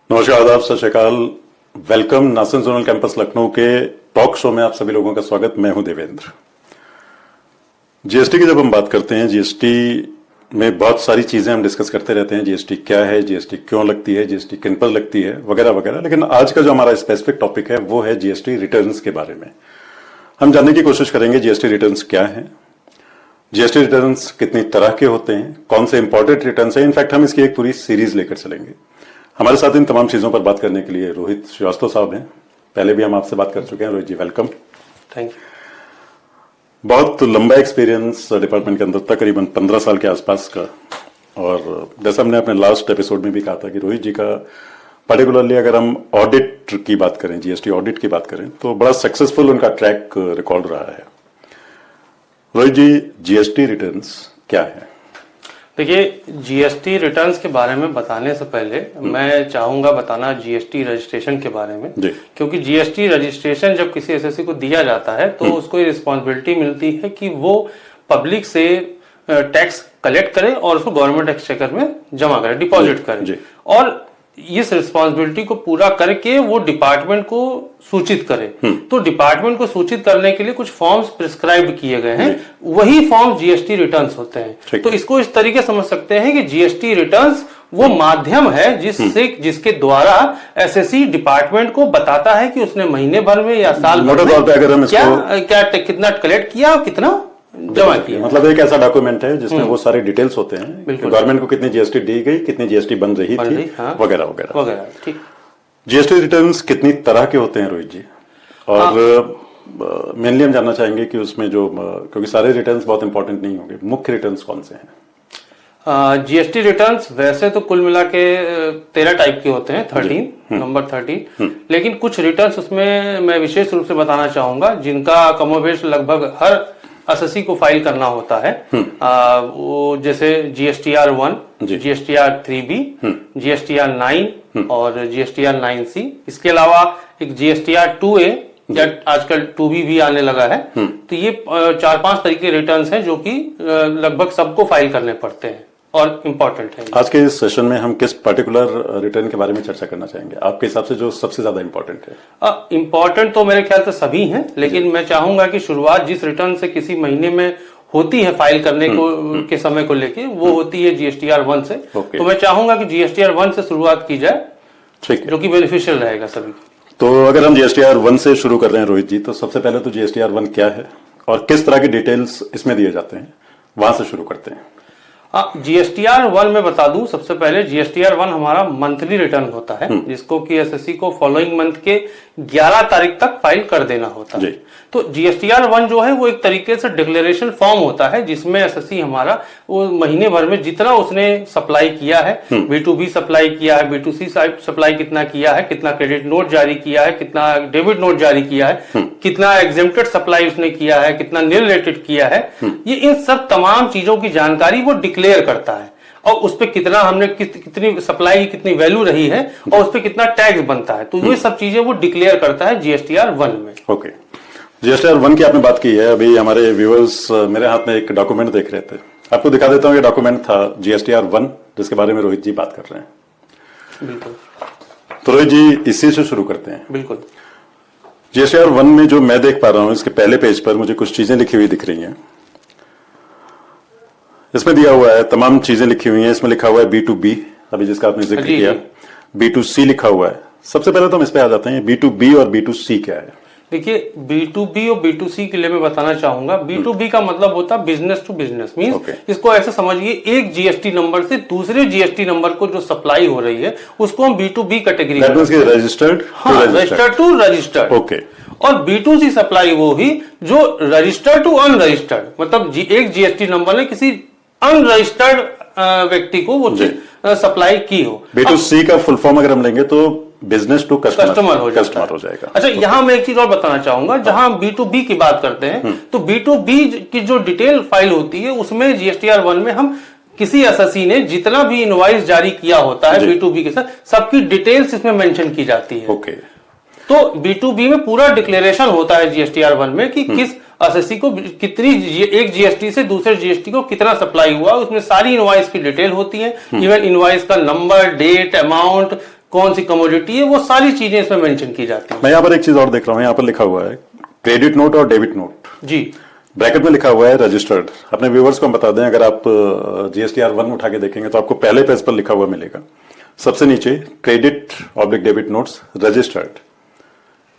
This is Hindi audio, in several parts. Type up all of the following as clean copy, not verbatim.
नमस्कार, आदाब, सत श्री अकाल। वेलकम नासन जोनल कैंपस लखनऊ के टॉक शो में आप सभी लोगों का स्वागत। मैं हूं देवेंद्र। जीएसटी की जब हम बात करते हैं, जीएसटी में बहुत सारी चीजें हम डिस्कस करते रहते हैं। जीएसटी क्या है, जीएसटी क्यों लगती है, जीएसटी किन पर लगती है, वगैरह वगैरह। लेकिन आज का जो हमारा स्पेसिफिक टॉपिक है वो है जीएसटी रिटर्न्स के बारे में। हम जानने की कोशिश करेंगे जीएसटी रिटर्न्स क्या है, जीएसटी रिटर्न्स कितनी तरह के होते हैं, कौन से इंपॉर्टेंट रिटर्न्स हैं। इनफैक्ट हम इसकी एक पूरी सीरीज लेकर चलेंगे। हमारे साथ इन तमाम चीजों पर बात करने के लिए रोहित श्रीवास्तव साहब हैं। पहले भी हम आपसे बात कर चुके हैं। रोहित जी, वेलकम। Thank you. बहुत लंबा एक्सपीरियंस डिपार्टमेंट के अंदर, तकरीबन 15 साल के आसपास का। और जैसा हमने अपने लास्ट एपिसोड में भी कहा था कि रोहित जी का पर्टिकुलरली अगर हम ऑडिट की बात करें, जीएसटी ऑडिट की बात करें, तो बड़ा सक्सेसफुल उनका ट्रैक रिकॉर्ड रहा है। रोहित जी, जीएसटी रिटर्न्स क्या है? देखिए, जीएसटी रिटर्न्स के बारे में बताने से पहले मैं चाहूंगा बताना जीएसटी रजिस्ट्रेशन के बारे में, क्योंकि जीएसटी रजिस्ट्रेशन जब किसी एसएससी को दिया जाता है तो उसको ये रिस्पॉन्सिबिलिटी मिलती है कि वो पब्लिक से टैक्स कलेक्ट करे और उसको गवर्नमेंट एक्सचेकर में जमा करे, डिपॉजिट करे, और इस रिस्पॉन्सिबिलिटी को पूरा करके वो डिपार्टमेंट को सूचित करे। तो डिपार्टमेंट को सूचित करने के लिए कुछ फॉर्म्स प्रिस्क्राइब किए गए हैं, वही फॉर्म जीएसटी रिटर्न्स होते हैं। तो इसको इस तरीके समझ सकते हैं कि जीएसटी रिटर्न्स वो माध्यम है जिसके द्वारा एसएससी डिपार्टमेंट को बताता है कि उसने महीने भर में या साल भर में अगर हम क्या कितना कलेक्ट किया और कितना जमा किया। मतलब एक ऐसा डॉक्यूमेंट है जिसमें वो सारे डिटेल्स होते हैं, गवर्नमेंट को कितनी जीएसटी दी गई, कितनी जीएसटी बन रही थी, वगैरह वगैरह। ठीक। जीएसटी रिटर्न्स कितनी तरह के होते हैं रोहित जी? और मेनली हम जानना चाहेंगे कि उसमें जो, क्योंकि सारे रिटर्न्स बहुत इंपॉर्टेंट नहीं होंगे, मुख्य रिटर्न्स कौन से हैं? जीएसटी रिटर्न्स वैसे तो कुल मिला के 13 टाइप के होते हैं, 13 नंबर 13। लेकिन कुछ रिटर्न्स उसमें मैं विशेष रूप से बताना चाहूंगा जिनका कमोबेश लगभग हर एसएससी को फाइल करना होता है। वो जैसे जीएसटीआर 1, जीएसटीआर 3B, जीएसटीआर 9 और जीएसटीआर 9C। इसके अलावा एक जीएसटीआर 2A या आजकल 2B भी आने लगा है। तो ये 4-5 तरीके रिटर्न्स हैं जो कि लगभग सबको फाइल करने पड़ते हैं और इम्पोर्टेंट है। आज के इस सेशन में हम किस पर्टिकुलर रिटर्न के बारे में चर्चा करना चाहेंगे, आपके हिसाब से जो सबसे ज्यादा इम्पोर्टेंट है? इम्पोर्टेंट तो मेरे ख्याल से सभी हैं, लेकिन मैं चाहूंगा कि शुरुआत जिस रिटर्न से किसी महीने में होती है फाइल करने को के समय को लेके, वो होती है जीएसटीआर 1 से। तो मैं चाहूंगा कि जीएसटीआर 1 से शुरुआत की जाए, जो कि बेनिफिशियल रहेगा सभी। तो अगर हम जीएसटीआर 1 से शुरू कर रहे हैं रोहित जी, तो सबसे पहले तो जीएसटीआर 1 क्या है और किस तरह की डिटेल्स इसमें दिए जाते हैं, वहां से शुरू करते हैं। जीएसटीआर 1 में बता दूं, सबसे पहले जीएसटीआर 1 हमारा मंथली रिटर्न होता है, जिसको कि एसएससी को फॉलोइंग मंथ के 11 तारीख तक फाइल कर देना होता है। तो जीएसटीआर 1 जो है वो एक तरीके से डिक्लेरेशन फॉर्म होता है, जिसमें एसएससी हमारा वो महीने भर में जितना उसने सप्लाई किया है, B2B सप्लाई किया है, B2C सप्लाई कितना किया है, कितना क्रेडिट नोट जारी किया है, कितना डेबिट नोट जारी किया है, कितना एग्जेम्प्टेड सप्लाई उसने किया है, कितना नील रेटेड किया है, ये इन सब तमाम चीजों की जानकारी वो डिक्लेयर करता है। और उस पे कितना हमने कितनी सप्लाई, कितनी वैल्यू रही है, और उस पे कितना टैक्स बनता है। तो ये सब चीजें वो डिक्लेयर करता है जीएसटीआर 1 में। ओके, जीएसटीआर 1 की आपने बात की है। अभी हमारे व्यूअर्स मेरे हाथ में एक डॉक्यूमेंट देख रहे थे, आपको दिखा देता हूँ। ये डॉक्यूमेंट था जीएसटीआर 1, जिसके बारे में रोहित जी बात कर रहे हैं। बिल्कुल। तो रोहित जी, इसी से शुरू करते हैं। बिल्कुल। जीएसटीआर 1 में जो मैं देख पा रहा हूँ, इसके पहले पेज पर मुझे कुछ चीजें लिखी हुई दिख रही हैं। इसमें दिया हुआ है, तमाम चीजें लिखी हुई हैं। इसमें लिखा हुआ है B2B, अभी जिसका आपने जिक्र किया, B2C लिखा हुआ है। सबसे पहले तो हम इस पे आ जाते हैं, B2B और B2C क्या है? देखिए, B2B और B2C के लिए मैं बताना चाहूंगा। B2B का मतलब होता है बिजनेस टू बिजनेस, मींस इसको ऐसे समझिए, एक जीएसटी नंबर से दूसरे जीएसटी नंबर को जो सप्लाई हो रही है उसको हम B2B कैटेगरी में रजिस्टर्ड टू रजिस्टर्ड। ओके। और B2C सप्लाई वो ही जो रजिस्टर्ड टू अनरजिस्टर्ड, मतलब एक जीएसटी नंबर ने किसी अनरजिस्टर्ड व्यक्ति को वो सप्लाई की हो। B2C का फुल फॉर्म अगर हम लेंगे तो बिजनेस टू कस्टमर हो जाएगा। अच्छा, यहाँ मैं एक चीज और बताना चाहूंगा। जहां B2B की बात करते हैं, तो B2B की जो डिटेल फाइल होती है, उसमें जीएसटीआर 1 में हम किसी एसएससी ने जितना भी इनवॉइस जारी किया होता है B2B के साथ, सबकी डिटेल्स इसमें मेंशन की जाती है। ओके। तो B2B में पूरा डिक्लेरेशन होता है जीएसटीआर 1 में कि किस एसएससी को कितनी एक जीएसटी से दूसरे जीएसटी को कितना सप्लाई हुआ, उसमें सारी इनवॉइस की डिटेल होती है। इवन इनवॉइस का नंबर, डेट, अमाउंट, कौन सी कमोडिटी है, वो सारी चीजें इसमें मेंशन की जाती है। मैं यहाँ पर एक चीज और देख रहा हूँ, यहाँ पर लिखा हुआ है क्रेडिट नोट और डेबिट नोट। जी, ब्रैकेट में लिखा हुआ है रजिस्टर्ड। अपने व्यूअर्स को हम बता दें, अगर आप जीएसटीआर 1 उठा के देखेंगे तो आपको पहले पेज पर लिखा हुआ मिलेगा, सबसे नीचे credit oblique debit notes registered.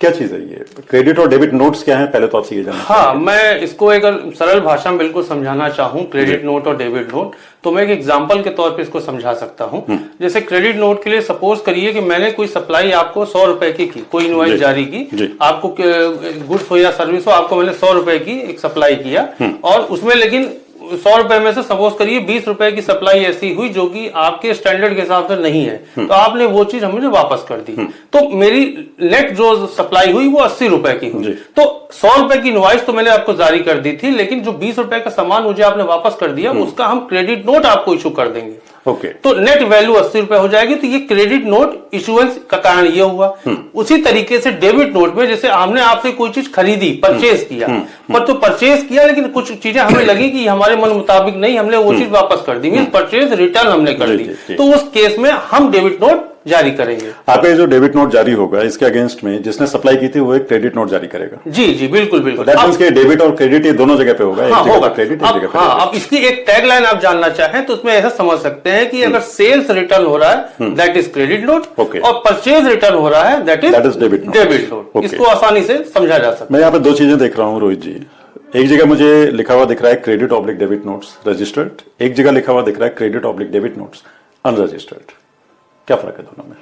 क्या चीज है ये क्रेडिट और डेबिट नोट्स, क्या है पहले तो आपसे ये जानना। हाँ, मैं इसको एक सरल भाषा में बिल्कुल समझाना चाहूँ क्रेडिट नोट और डेबिट नोट, तो मैं एक एग्जांपल के तौर पे इसको समझा सकता हूँ। जैसे क्रेडिट नोट के लिए सपोज करिए कि मैंने कोई सप्लाई आपको 100 रुपए की कोई इनवॉइस जारी की, आपको गुड्स हो या सर्विस हो, आपको मैंने 100 रुपए की एक सप्लाई किया, और उसमें लेकिन 100 रुपए में से सपोज करिए 20 रुपए की सप्लाई ऐसी हुई जो कि आपके स्टैंडर्ड के हिसाब से नहीं है, तो आपने वो चीज हमें वापस कर दी, तो मेरी नेट जो सप्लाई हुई वो 80 रुपए की हुई। तो 100 रुपए की इनवॉइस तो मैंने आपको जारी कर दी थी, लेकिन जो 20 रुपए का सामान मुझे आपने वापस कर दिया, उसका हम क्रेडिट नोट आपको इशू कर देंगे। ओके, तो नेट वैल्यू 80 रुपए हो जाएगी। तो ये क्रेडिट नोट इशुएंस का कारण ये हुआ। उसी तरीके से डेबिट नोट में जैसे हमने आपसे कोई चीज खरीदी, परचेज किया, पर तो परचेज किया लेकिन कुछ चीजें हमें लगी कि हमारे मन मुताबिक नहीं, हमने वो चीज वापस कर दी, मींस परचेज रिटर्न हमने कर दी। तो उस केस में हम डेबिट नोट जारी करेंगे। आपका जो डेबिट नोट जारी होगा इसके अगेंस्ट में जिसने सप्लाई की थी वो एक क्रेडिट नोट जारी करेगा। जी जी, बिल्कुल बिल्कुल। डेबिट और क्रेडिट ये दोनों जगह पे होगा। हाँ, एक जगह क्रेडिट, एक जगह हाँ, अब इसकी एक टैगलाइन आप जानना चाहें तो उसमें ऐसा समझ सकते हैं कि अगर सेल्स रिटर्न हो रहा है दैट इज क्रेडिट नोट, और परचेज रिटर्न हो रहा है दैट इज डेबिट नोट। इसको आसानी से समझा जा सकता है। मैं यहाँ पे दो चीजें देख रहा हूँ रोहित जी। एक जगह मुझे लिखा हुआ दिख रहा है credit oblique debit notes registered, एक जगह लिखा हुआ दिख रहा है credit oblique debit notes unregistered. क्या फर्क है दोनों में?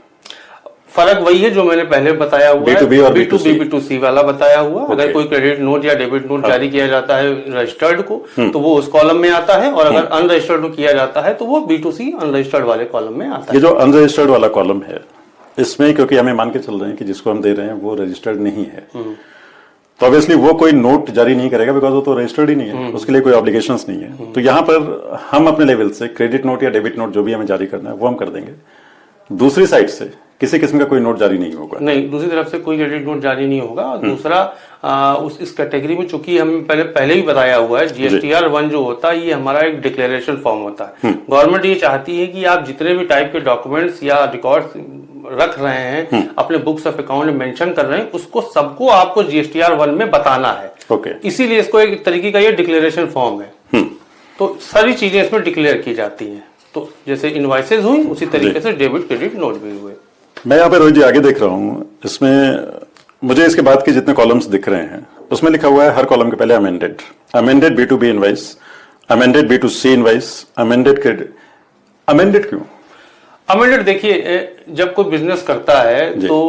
फर्क वही है जो मैंने पहले बताया हुआ है, B2B और B2B B2C वाला बताया हुआ। अगर कोई क्रेडिट नोट या डेबिट नोट जारी किया जाता है रजिस्टर्ड को तो वो उस कॉलम में आता है, और अगर अनरजिस्टर्ड को किया जाता है तो वो B2C अनरजिस्टर्ड वाले कॉलम में आता है। ये जो अनरजिस्टर्ड वाला कॉलम है इसमें क्योंकि हमें मान के चल रहे हैं कि जिसको हम दे रहे हैं वो रजिस्टर्ड नहीं है, तो ऑब्वियसली वो कोई नोट जारी नहीं करेगा बिकॉज वो तो रजिस्टर्ड ही नहीं है, उसके लिए कोई ऑब्लिगेशंस नहीं है। तो यहाँ पर हम अपने लेवल से क्रेडिट नोट या डेबिट नोट जो भी हमें जारी करना है वो हम कर देंगे। दूसरी साइड से किसी किस्म का कोई नोट जारी नहीं होगा। नहीं, दूसरी तरफ से कोई क्रेडिट नोट जारी नहीं होगा। और दूसरा इस कैटेगरी में चूंकि हम पहले ही बताया हुआ है, जीएसटीआर 1 जो होता है ये हमारा एक डिक्लेरेशन फॉर्म होता है। गवर्नमेंट ये चाहती है कि आप जितने भी टाइप के डॉक्यूमेंट्स या रिकॉर्ड्स रख रहे हैं, अपने बुक्स ऑफ अकाउंट में मेंशन कर रहे हैं, उसको सबको आपको जीएसटीआर 1 में बताना है। इसीलिए इसको एक तरीके का ये डिक्लेरेशन फॉर्म है। तो सारी चीजें इसमें डिक्लेयर की जाती हैं। तो जैसे इनवॉइसेज हुई उसी तरीके से डेबिट क्रेडिट नोट भी हुए। मैं यहाँ पे रोहित जी आगे देख रहा हूँ, इसमें मुझे इसके बाद के जितने कॉलम्स दिख रहे हैं उसमें लिखा हुआ है हर कॉलम के पहले amended B2B invoice, amended B2C invoice, amended credit. Amended क्यों? अमेंडेड देखिए, जब कोई बिजनेस करता है तो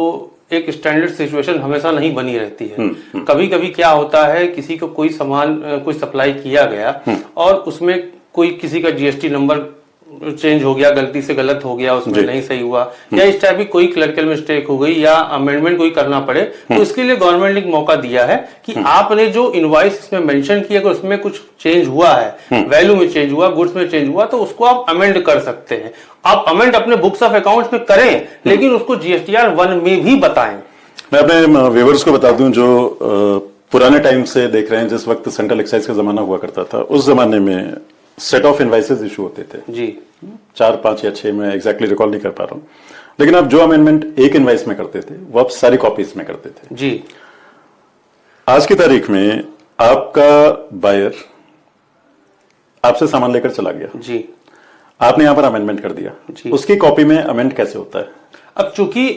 एक स्टैंडर्ड सिचुएशन हमेशा नहीं बनी रहती है। कभी कभी क्या होता है, किसी को कोई सामान कोई सप्लाई किया गया और उसमें कोई किसी का जीएसटी नंबर चेंज हो गया, गलती से गलत हो गया, उसमें नहीं सही हुआ, या इस टाइप की कोई क्लरिकल मिस्टेक हो गई या अमेंडमेंट कोई करना पड़े, तो इसके लिए गवर्नमेंट ने एक मौका दिया है कि आपने जो इनवॉइस इसमें मेंशन किया अगर उसमें कुछ चेंज हुआ है, वैल्यू में चेंज हुआ, गुड्स में चेंज हुआ, तो उसको आप अमेंड कर सकते हैं। आप अमेंड अपने बुक्स ऑफ अकाउंट्स में करें, लेकिन उसको जीएसटीआर 1 में भी बताएं। मैं अपने व्यूअर्स को बता दूं जो पुराने टाइम से देख रहे हैं, जिस वक्त सेंट्रल एक्साइज का जमाना हुआ करता था, उस जमाने में सेट ऑफ इनवाइसेस इशू होते थे जी, 4, 5 या 6 में एग्जैक्टली रिकॉल नहीं कर पा रहा हूं, लेकिन आप जो अमेंडमेंट एक इनवाइस में करते थे वो आप सारी कॉपीज में करते थे जी। आज की तारीख में आपका बायर आपसे सामान लेकर चला गया जी, आपने यहां पर अमेंडमेंट कर दिया जी। उसकी कॉपी में अमेंड कैसे होता है? अब चूंकि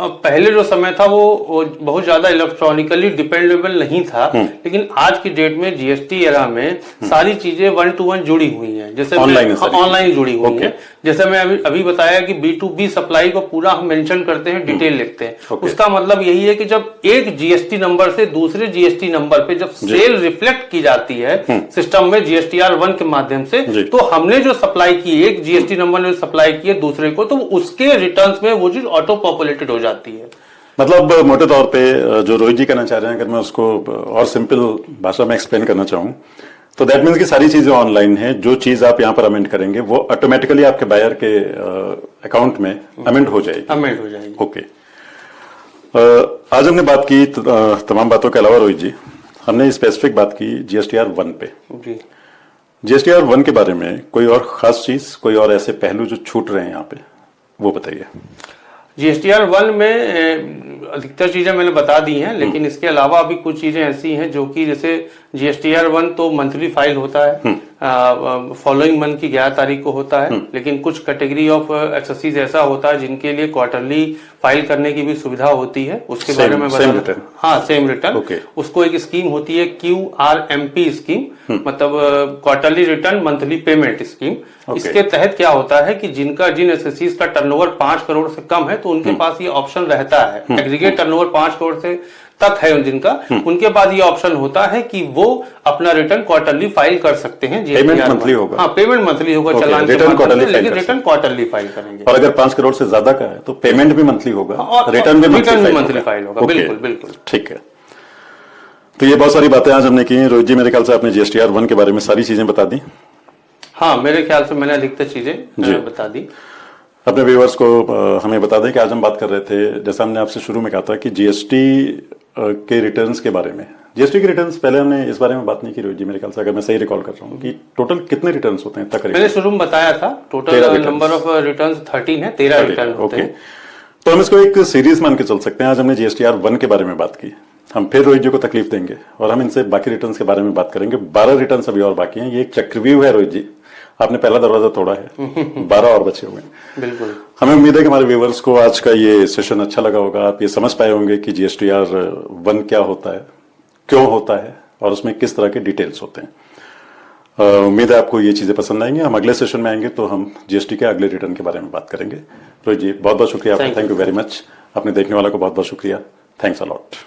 पहले जो समय था वो बहुत ज्यादा इलेक्ट्रॉनिकली डिपेंडेबल नहीं था, लेकिन आज की डेट में जीएसटी एरा में सारी चीजें 1 to 1 जुड़ी हुई हैं। जैसे ऑनलाइन जुड़ी हुई है। जैसे मैं अभी बताया कि B2B सप्लाई को पूरा हम मेंशन करते हैं, डिटेल लिखते हैं। उसका मतलब यही है कि जब एक जीएसटी नंबर से दूसरे जीएसटी नंबर पे जब सेल रिफ्लेक्ट की जाती है सिस्टम में जीएसटीआर 1 के माध्यम से, तो हमने जो सप्लाई की, एक जीएसटी नंबर ने सप्लाई की है दूसरे को, तो उसके रिटर्न्स में वो चीज ऑटो पॉपुलेटेड हो जाती है। मतलब मोटे तौर पे जो रोहित जी कहना चाह रहे हैं, अगर मैं उसको और सिंपल भाषा में एक्सप्लेन करना चाहूँ तो दैट मीन्स कि सारी चीजें ऑनलाइन है। जो चीज आप यहाँ पर अमेंड करेंगे वो ऑटोमेटिकली आपके बायर के अकाउंट में अमेंड हो जाएगी। ओके, आज हमने बात की तमाम बातों के अलावा रोहित जी हमने स्पेसिफिक बात की जीएसटीआर 1 पे। जीएसटीआर 1 के बारे में कोई और खास चीज, कोई और ऐसे पहलू जो छूट रहे हैं यहाँ पे, वो बताइए। GSTR 1 में अधिकतर चीजें मैंने बता दी हैं, लेकिन इसके अलावा भी कुछ चीजें ऐसी हैं जो कि जैसे GSTR 1 तो मंथली फाइल होता है, फॉलोइंग मंथ की 11 तारीख को होता है, लेकिन कुछ कैटेगरी ऑफ एसएससीज ऐसा होता है जिनके लिए क्वार्टरली फाइल करने की भी सुविधा होती है, उसके बारे में बता। हाँ, सेम रिटर्न। उसको एक स्कीम होती है QRMP स्कीम, मतलब quarterly return monthly payment scheme. इसके तहत क्या होता है कि जिन एसएससीज का टर्नओवर 5 करोड़ से कम है तो उनके पास ये ऑप्शन रहता है, एग्रीगेट टर्नओवर 5 करोड़ से तक है जिनका, उनके पास ये ऑप्शन होता है कि वो अपना रिटर्न क्वार्टरली फाइल कर सकते हैं। पेमेंट मंथली होगा। हाँ, पेमेंट मंथली होगा, चालान के माध्यम से, लेकिन रिटर्न क्वार्टरली फाइल करेंगे। और अगर 5 करोड़ से ज्यादा का है तो पेमेंट भी मंथली होगा और रिटर्न भी मंथली फाइल होगा। बिल्कुल बिल्कुल ठीक है। तो ये बहुत सारी बातें आज हमने की। रोहित जी, मेरे ख्याल से आपने GSTR 1 के बारे में सारी चीजें बता दी। हाँ, मेरे ख्याल से मैंने अधिकतर चीजें बता दी। अपने व्यूअर्स को हमें बता दें कि आज हम बात कर रहे थे, जैसा हमने आपसे शुरू में कहा था, कि GST के रिटर्न्स के बारे में। GST के रिटर्न्स पहले हमने इस बारे में बात नहीं की रोहित जी, मेरे ख्याल से, अगर मैं सही रिकॉल कर रहा हूँ, कि टोटल कितने रिटर्न्स होते हैं तकरीबन? मैंने शुरू में बताया था, टोटल नंबर ऑफ रिटर्न्स 13 है, 13 रिटर्न होते हैं। तो हम इसको एक सीरीज मान के चल सकते हैं। आज हमने GSTR 1 के बारे में बात की, हम फिर रोहित जी को तकलीफ देंगे और हम इनसे बाकी रिटर्न्स के बारे में बात करेंगे। 12 रिटर्न्स अभी और बाकी हैं। ये एक चक्रव्यूह है रोहित जी, आपने पहला दरवाजा तोड़ा है, 12 और बचे हुए हैं। बिल्कुल। हमें उम्मीद है कि हमारे व्यूअर्स को आज का ये सेशन अच्छा लगा होगा। आप ये समझ पाए होंगे कि GSTR 1 क्या होता है, क्यों होता है और उसमें किस तरह के डिटेल्स होते हैं। उम्मीद है आपको ये चीजें पसंद आएंगी। हम अगले सेशन में आएंगे तो हम GST के अगले रिटर्न के बारे में बात करेंगे। रोहित जी, बहुत बहुत शुक्रिया आपका, थैंक यू वेरी मच। अपने देखने वाला को बहुत बहुत शुक्रिया, थैंक्स अ लॉट।